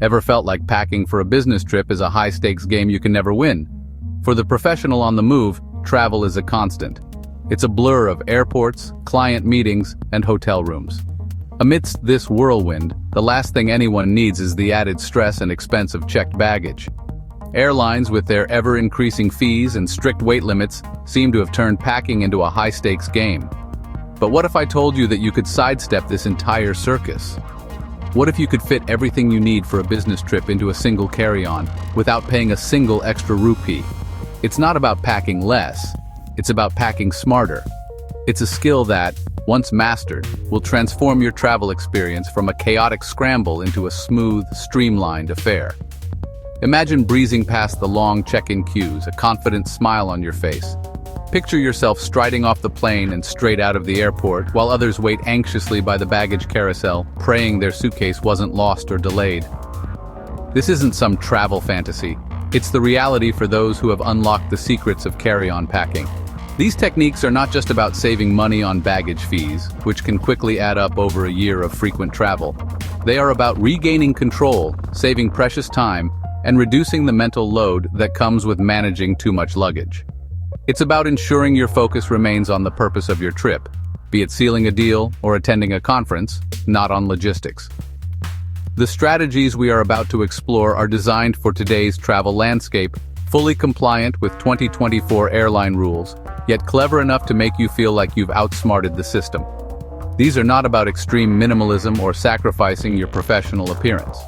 Ever felt like packing for a business trip is a high-stakes game you can never win? For the professional on the move, travel is a constant. It's a blur of airports, client meetings, and hotel rooms. Amidst this whirlwind, the last thing anyone needs is the added stress and expense of checked baggage. Airlines, with their ever-increasing fees and strict weight limits, seem to have turned packing into a high-stakes game. But what if I told you that you could sidestep this entire circus? What if you could fit everything you need for a business trip into a single carry-on, without paying a single extra rupee? It's not about packing less, it's about packing smarter. It's a skill that, once mastered, will transform your travel experience from a chaotic scramble into a smooth, streamlined affair. Imagine breezing past the long check-in queues, a confident smile on your face. Picture yourself striding off the plane and straight out of the airport, while others wait anxiously by the baggage carousel, praying their suitcase wasn't lost or delayed. This isn't some travel fantasy. It's the reality for those who have unlocked the secrets of carry-on packing. These techniques are not just about saving money on baggage fees, which can quickly add up over a year of frequent travel. They are about regaining control, saving precious time, and reducing the mental load that comes with managing too much luggage. It's about ensuring your focus remains on the purpose of your trip, be it sealing a deal or attending a conference, not on logistics. The strategies we are about to explore are designed for today's travel landscape, fully compliant with 2024 airline rules, yet clever enough to make you feel like you've outsmarted the system. These are not about extreme minimalism or sacrificing your professional appearance.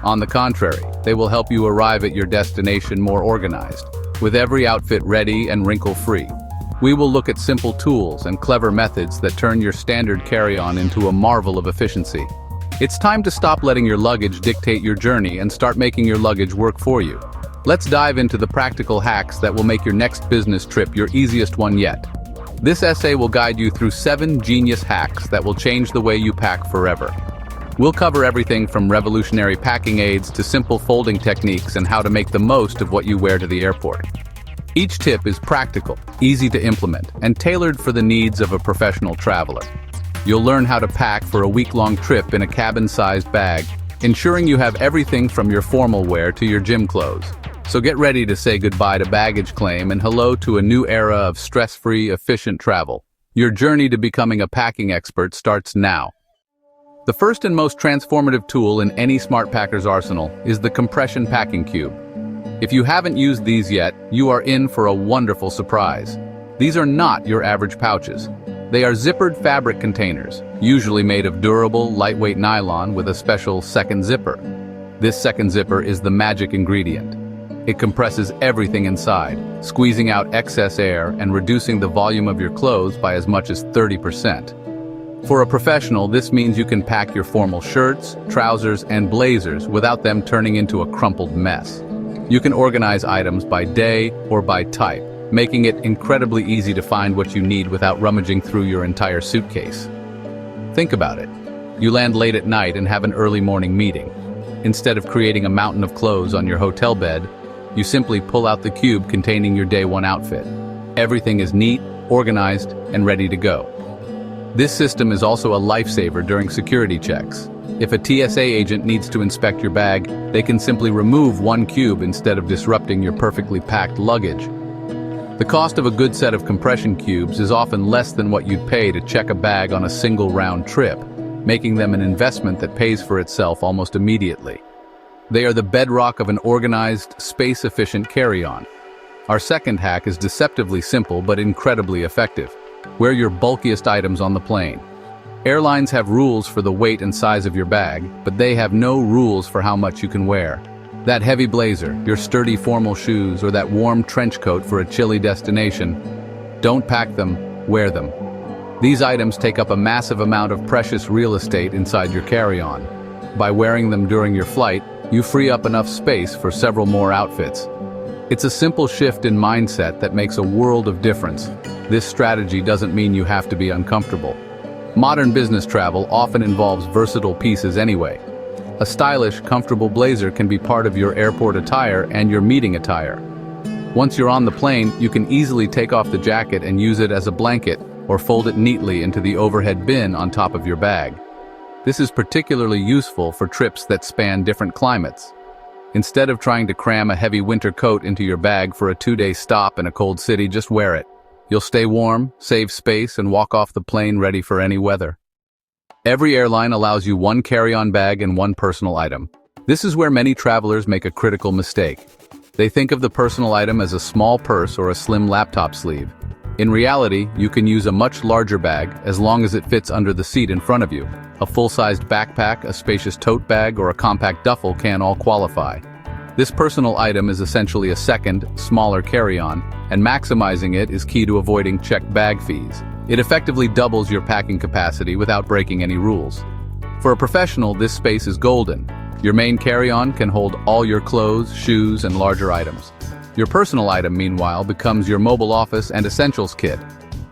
On the contrary, they will help you arrive at your destination more organized, with every outfit ready and wrinkle-free. We will look at simple tools and clever methods that turn your standard carry-on into a marvel of efficiency. It's time to stop letting your luggage dictate your journey and start making your luggage work for you. Let's dive into the practical hacks that will make your next business trip your easiest one yet. This essay will guide you through 7 genius hacks that will change the way you pack forever. We'll cover everything from revolutionary packing aids to simple folding techniques and how to make the most of what you wear to the airport. Each tip is practical, easy to implement, and tailored for the needs of a professional traveler. You'll learn how to pack for a week-long trip in a cabin-sized bag, ensuring you have everything from your formal wear to your gym clothes. So get ready to say goodbye to baggage claim and hello to a new era of stress-free, efficient travel. Your journey to becoming a packing expert starts now. The first and most transformative tool in any smart packer's arsenal is the compression packing cube. If you haven't used these yet, you are in for a wonderful surprise. These are not your average pouches. They are zippered fabric containers, usually made of durable, lightweight nylon with a special second zipper. This second zipper is the magic ingredient. It compresses everything inside, squeezing out excess air and reducing the volume of your clothes by as much as 30%. For a professional, this means you can pack your formal shirts, trousers, and blazers without them turning into a crumpled mess. You can organize items by day or by type, making it incredibly easy to find what you need without rummaging through your entire suitcase. Think about it. You land late at night and have an early morning meeting. Instead of creating a mountain of clothes on your hotel bed, you simply pull out the cube containing your day one outfit. Everything is neat, organized, and ready to go. This system is also a lifesaver during security checks. If a TSA agent needs to inspect your bag, they can simply remove one cube instead of disrupting your perfectly packed luggage. The cost of a good set of compression cubes is often less than what you'd pay to check a bag on a single round trip, making them an investment that pays for itself almost immediately. They are the bedrock of an organized, space-efficient carry-on. Our second hack is deceptively simple but incredibly effective. Wear your bulkiest items on the plane. Airlines have rules for the weight and size of your bag, but they have no rules for how much you can wear. That heavy blazer, your sturdy formal shoes, or that warm trench coat for a chilly destination, don't pack them, wear them. These items take up a massive amount of precious real estate inside your carry-on. By wearing them during your flight, you free up enough space for several more outfits. It's a simple shift in mindset that makes a world of difference. This strategy doesn't mean you have to be uncomfortable. Modern business travel often involves versatile pieces anyway. A stylish, comfortable blazer can be part of your airport attire and your meeting attire. Once you're on the plane, you can easily take off the jacket and use it as a blanket or fold it neatly into the overhead bin on top of your bag. This is particularly useful for trips that span different climates. Instead of trying to cram a heavy winter coat into your bag for a 2-day stop in a cold city, just wear it. You'll stay warm, save space, and walk off the plane ready for any weather. Every airline allows you one carry-on bag and one personal item. This is where many travelers make a critical mistake. They think of the personal item as a small purse or a slim laptop sleeve. In reality, you can use a much larger bag as long as it fits under the seat in front of you. A full-sized backpack, a spacious tote bag, or a compact duffel can all qualify. This personal item is essentially a second, smaller carry-on, and maximizing it is key to avoiding checked bag fees. It effectively doubles your packing capacity without breaking any rules. For a professional, this space is golden. Your main carry-on can hold all your clothes, shoes, and larger items. Your personal item, meanwhile, becomes your mobile office and essentials kit.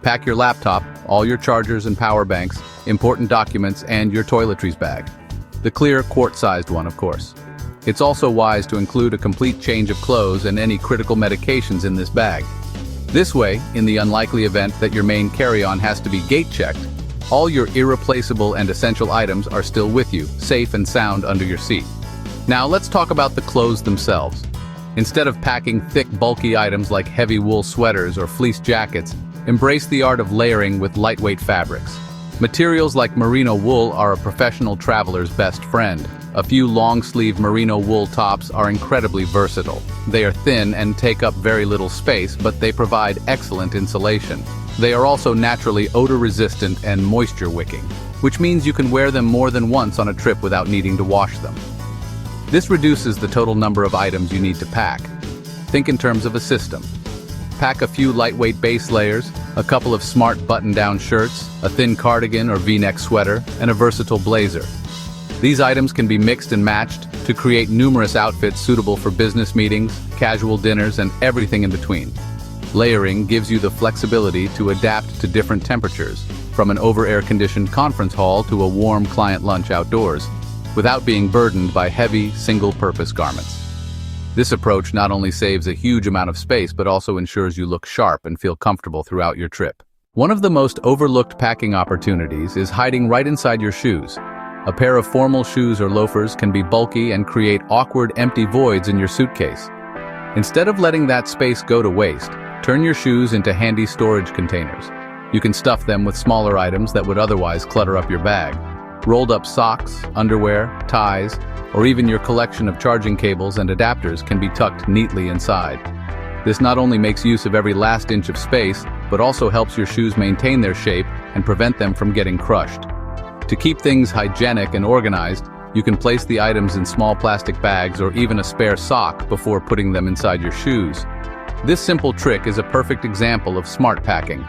Pack your laptop, all your chargers and power banks, important documents, and your toiletries bag. The clear, quart-sized one, of course. It's also wise to include a complete change of clothes and any critical medications in this bag. This way, in the unlikely event that your main carry-on has to be gate-checked, all your irreplaceable and essential items are still with you, safe and sound under your seat. Now let's talk about the clothes themselves. Instead of packing thick, bulky items like heavy wool sweaters or fleece jackets, embrace the art of layering with lightweight fabrics. Materials like merino wool are a professional traveler's best friend. A few long-sleeve merino wool tops are incredibly versatile. They are thin and take up very little space, but they provide excellent insulation. They are also naturally odor-resistant and moisture-wicking, which means you can wear them more than once on a trip without needing to wash them. This reduces the total number of items you need to pack. Think in terms of a system. Pack a few lightweight base layers, a couple of smart button-down shirts, a thin cardigan or V-neck sweater, and a versatile blazer. These items can be mixed and matched to create numerous outfits suitable for business meetings, casual dinners, and everything in between. Layering gives you the flexibility to adapt to different temperatures, from an over-air-conditioned conference hall to a warm client lunch outdoors, without being burdened by heavy, single-purpose garments. This approach not only saves a huge amount of space but also ensures you look sharp and feel comfortable throughout your trip. One of the most overlooked packing opportunities is hiding right inside your shoes. A pair of formal shoes or loafers can be bulky and create awkward, empty voids in your suitcase. Instead of letting that space go to waste, turn your shoes into handy storage containers. You can stuff them with smaller items that would otherwise clutter up your bag. Rolled up socks, underwear, ties, or even your collection of charging cables and adapters can be tucked neatly inside. This not only makes use of every last inch of space, but also helps your shoes maintain their shape and prevent them from getting crushed. To keep things hygienic and organized, you can place the items in small plastic bags or even a spare sock before putting them inside your shoes. This simple trick is a perfect example of smart packing.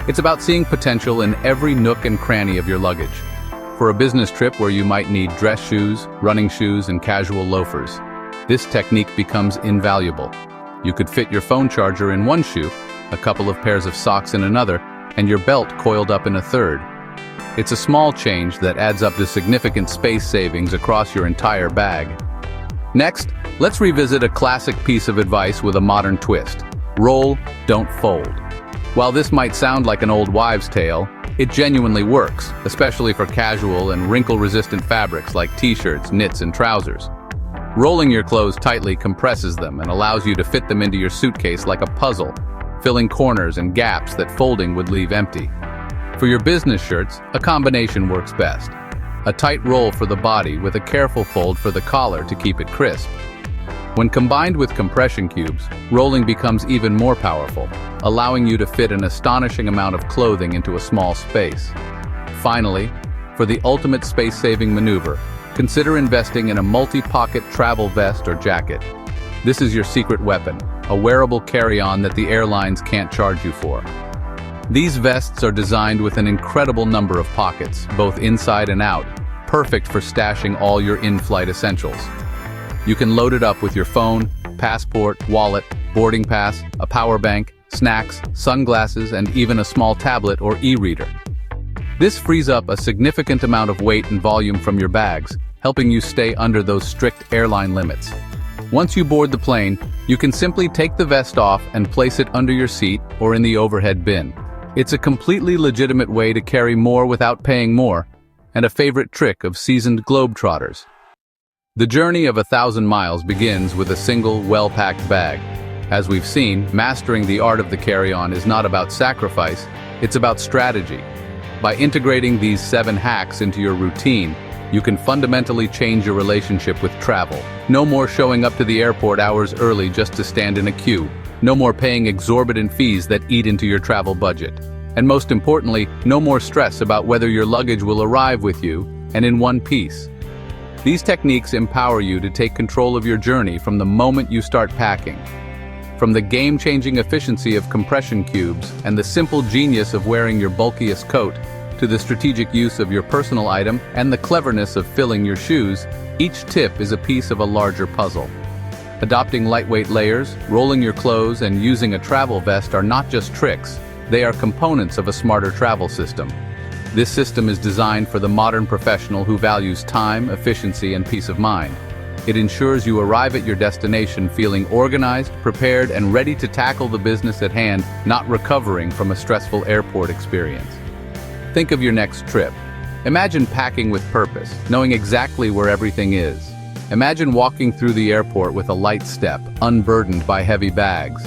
It's about seeing potential in every nook and cranny of your luggage. For a business trip where you might need dress shoes, running shoes, and casual loafers, this technique becomes invaluable. You could fit your phone charger in one shoe, a couple of pairs of socks in another, and your belt coiled up in a third. It's a small change that adds up to significant space savings across your entire bag. Next, let's revisit a classic piece of advice with a modern twist. Roll, don't fold. While this might sound like an old wives' tale, it genuinely works, especially for casual and wrinkle-resistant fabrics like t-shirts, knits, and trousers. Rolling your clothes tightly compresses them and allows you to fit them into your suitcase like a puzzle, filling corners and gaps that folding would leave empty. For your business shirts, a combination works best. A tight roll for the body with a careful fold for the collar to keep it crisp. When combined with compression cubes, rolling becomes even more powerful, allowing you to fit an astonishing amount of clothing into a small space. Finally, for the ultimate space-saving maneuver, consider investing in a multi-pocket travel vest or jacket. This is your secret weapon, a wearable carry-on that the airlines can't charge you for. These vests are designed with an incredible number of pockets, both inside and out, perfect for stashing all your in-flight essentials. You can load it up with your phone, passport, wallet, boarding pass, a power bank, snacks, sunglasses, and even a small tablet or e-reader. This frees up a significant amount of weight and volume from your bags, helping you stay under those strict airline limits. Once you board the plane, you can simply take the vest off and place it under your seat or in the overhead bin. It's a completely legitimate way to carry more without paying more, and a favorite trick of seasoned globetrotters. The journey of 1,000 miles begins with a single, well-packed bag. As we've seen, mastering the art of the carry-on is not about sacrifice, it's about strategy. By integrating these 7 hacks into your routine, you can fundamentally change your relationship with travel. No more showing up to the airport hours early just to stand in a queue. No more paying exorbitant fees that eat into your travel budget. And most importantly, no more stress about whether your luggage will arrive with you and in one piece. These techniques empower you to take control of your journey from the moment you start packing. From the game-changing efficiency of compression cubes and the simple genius of wearing your bulkiest coat, to the strategic use of your personal item and the cleverness of filling your shoes, each tip is a piece of a larger puzzle. Adopting lightweight layers, rolling your clothes, and using a travel vest are not just tricks, they are components of a smarter travel system. This system is designed for the modern professional who values time, efficiency, and peace of mind. It ensures you arrive at your destination feeling organized, prepared, and ready to tackle the business at hand, not recovering from a stressful airport experience. Think of your next trip. Imagine packing with purpose, knowing exactly where everything is. Imagine walking through the airport with a light step, unburdened by heavy bags.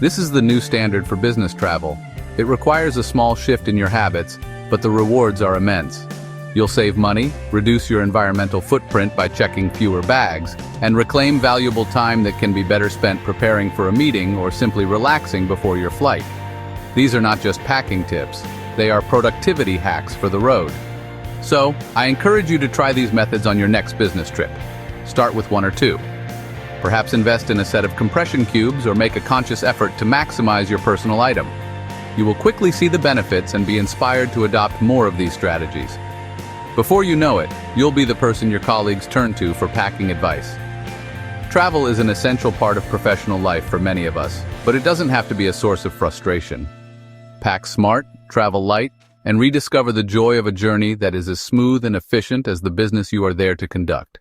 This is the new standard for business travel. It requires a small shift in your habits, but the rewards are immense. You'll save money, reduce your environmental footprint by checking fewer bags, and reclaim valuable time that can be better spent preparing for a meeting or simply relaxing before your flight. These are not just packing tips, they are productivity hacks for the road. So, I encourage you to try these methods on your next business trip. Start with 1 or 2. Perhaps invest in a set of compression cubes or make a conscious effort to maximize your personal item. You will quickly see the benefits and be inspired to adopt more of these strategies. Before you know it, you'll be the person your colleagues turn to for packing advice. Travel is an essential part of professional life for many of us, but it doesn't have to be a source of frustration. Pack smart, travel light, and rediscover the joy of a journey that is as smooth and efficient as the business you are there to conduct.